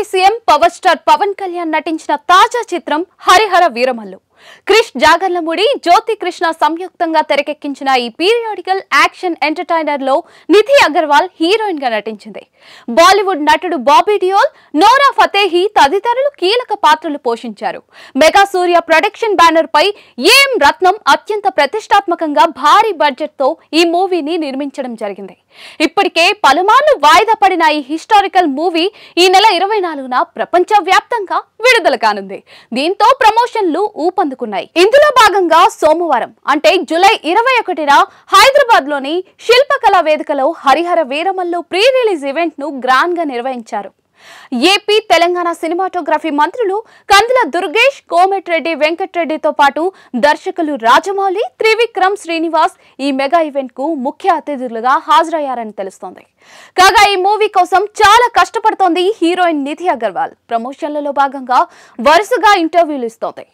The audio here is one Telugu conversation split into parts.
AP CM power star Pawan Kalyan నటించిన తాజా చిత్రం హరిహర వీరమల్లు. క్రిష్ జాగర్లమూడి, జ్యోతి కృష్ణ సంయుక్తంగా తెరకెక్కించిన ఈ పీరియాడికల్ యాక్షన్ ఎంటర్టైనర్ లో నిధి అగర్వాల్ హీరోయిన్ గా నటించింది. బాలీవుడ్ నటుడు బాబీ డియోల్, నోరా ఫతేహి తదితరులు కీలక పాత్రలు పోషించారు. మెగా సూర్య ప్రొడక్షన్ బ్యానర్ పై ఏం రత్నం అత్యంత ప్రతిష్టాత్మకంగా భారీ బడ్జెట్ తో ఈ మూవీని నిర్మించడం జరిగింది. ఇప్పటికే పలుమార్లు వాయిదా పడిన ఈ హిస్టారికల్ మూవీ ఈ నెల 24న ప్రపంచ వ్యాప్తంగా విడుదల కానుంది. దీంతో ప్రమోషన్లు ఊపందుకున్నాయి. ఇందులో భాగంగా సోమవారం అంటే జూలై 21న హైదరాబాద్ లోని శిల్పకళా వేదికలో Harihara Veeramallu pre release event ను గ్రాండ్ గా నిర్వహించారు. ఏపీ, తెలంగాణ సినిమాటోగ్రఫీ మంత్రులు కందుల దుర్గేష్, కోమటిరెడ్డి వెంకటరెడ్డితో పాటు దర్శకులు రాజమౌళి, త్రివిక్రమ్ శ్రీనివాస్ ఈ మెగా ఈవెంట్ కు ముఖ్య అతిథులుగా హాజరయ్యారని తెలుస్తోంది. కాగా ఈ మూవీ కోసం చాలా కష్టపడుతోంది హీరోయిన్ నిధి అగర్వాల్. ప్రమోషన్లలో భాగంగా వరుసగా ఇంటర్వ్యూలు ఇస్తోంది.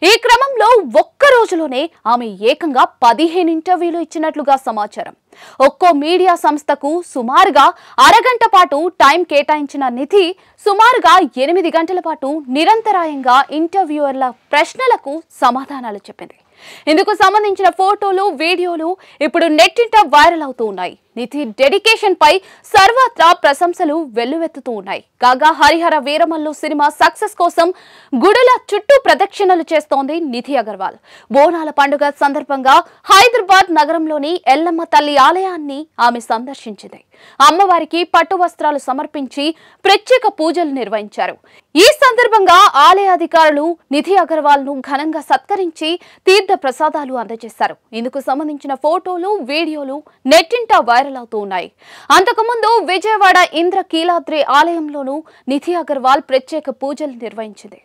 ఈ క్రమంలో ఒక్క రోజులోనే ఆమె ఏకంగా 15 ఇంటర్వ్యూలు ఇచ్చినట్లుగా సమాచారం. ఒక్కో మీడియా సంస్థకు సుమారుగా అరగంట పాటు టైం కేటాయించిన నిధి సుమారుగా 8 గంటల పాటు నిరంతరాయంగా ఇంటర్వ్యూయర్ల ప్రశ్నలకు సమాధానాలు చెప్పింది. ఇందుకు సంబంధించిన ఫోటోలు, వీడియోలు ఇప్పుడు నెట్టింట వైరల్ అవుతూ ఉన్నాయి. నిధి డెడికేషన్ పై సర్వత్రా ప్రశంసలు వెల్లువెత్తుతూ ఉన్నాయి. కాగా హరిహర వీరమల్లు సినిమా సక్సెస్ కోసం గుడుల చుట్టూ ప్రదక్షిణలు చేస్తోంది నిధి అగర్వాల్. బోనాల పండుగ సందర్భంగా హైదరాబాద్ నగరంలోని ఎల్లమ్మ తల్లి ఆలయాన్ని ఆమె సందర్శించింది. అమ్మవారికి పట్టు వస్త్రాలు సమర్పించి ప్రత్యేక పూజలు నిర్వహించారు. ఈ సందర్భంగా ఆలయ అధికారులు నిధి అగర్వాల్ ను ఘనంగా సత్కరించి తీర్థ ప్రసాదాలు అందజేశారు. ఇందుకు సంబంధించిన ఫోటోలు, వీడియోలు నెట్టింట వైరల్ అవుతూ ఉన్నాయి. అంతకుముందు విజయవాడ ఇంద్రకీలాద్రి ఆలయంలోనూ నిధి అగర్వాల్ ప్రత్యేక పూజలు నిర్వహించింది.